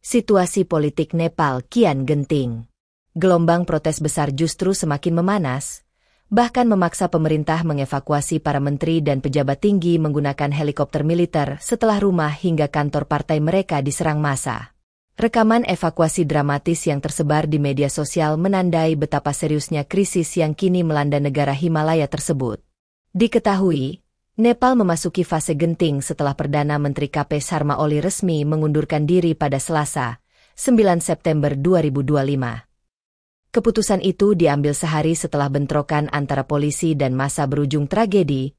Situasi politik Nepal kian genting. Gelombang protes besar justru semakin memanas, bahkan memaksa pemerintah mengevakuasi para menteri dan pejabat tinggi menggunakan helikopter militer setelah rumah hingga kantor partai mereka diserang massa. Rekaman evakuasi dramatis yang tersebar di media sosial menandai betapa seriusnya krisis yang kini melanda negara Himalaya tersebut. Diketahui, Nepal memasuki fase genting setelah Perdana Menteri KP Sharma Oli resmi mengundurkan diri pada Selasa, 9 September 2025. Keputusan itu diambil sehari setelah bentrokan antara polisi dan massa berujung tragedi,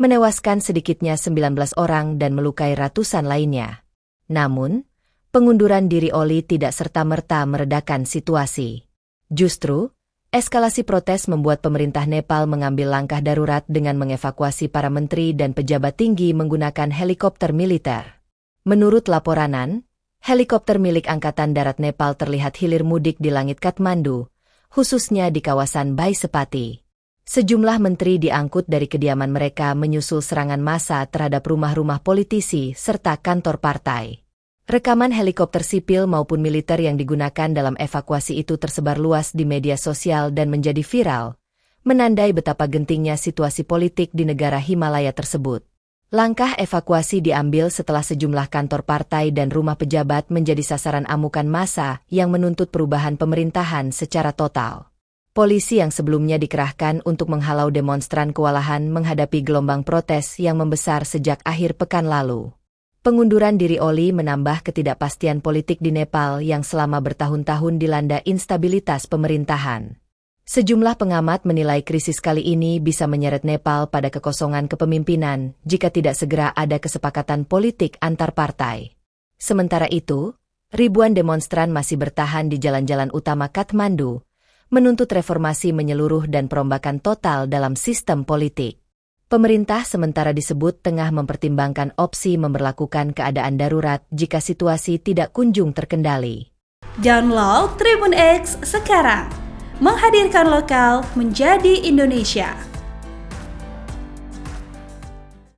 menewaskan sedikitnya 19 orang dan melukai ratusan lainnya. Namun, pengunduran diri Oli tidak serta-merta meredakan situasi. Justru, eskalasi protes membuat pemerintah Nepal mengambil langkah darurat dengan mengevakuasi para menteri dan pejabat tinggi menggunakan helikopter militer. Menurut laporan, helikopter milik Angkatan Darat Nepal terlihat hilir mudik di langit Kathmandu, khususnya di kawasan Baisepati. Sejumlah menteri diangkut dari kediaman mereka menyusul serangan massa terhadap rumah-rumah politisi serta kantor partai. Rekaman helikopter sipil maupun militer yang digunakan dalam evakuasi itu tersebar luas di media sosial dan menjadi viral, menandai betapa gentingnya situasi politik di negara Himalaya tersebut. Langkah evakuasi diambil setelah sejumlah kantor partai dan rumah pejabat menjadi sasaran amukan massa yang menuntut perubahan pemerintahan secara total. Polisi yang sebelumnya dikerahkan untuk menghalau demonstran kewalahan menghadapi gelombang protes yang membesar sejak akhir pekan lalu. Pengunduran diri Oli menambah ketidakpastian politik di Nepal yang selama bertahun-tahun dilanda instabilitas pemerintahan. Sejumlah pengamat menilai krisis kali ini bisa menyeret Nepal pada kekosongan kepemimpinan jika tidak segera ada kesepakatan politik antar partai. Sementara itu, ribuan demonstran masih bertahan di jalan-jalan utama Kathmandu, menuntut reformasi menyeluruh dan perombakan total dalam sistem politik. Pemerintah sementara disebut tengah mempertimbangkan opsi memberlakukan keadaan darurat jika situasi tidak kunjung terkendali. Download Tribun X sekarang, menghadirkan lokal menjadi Indonesia.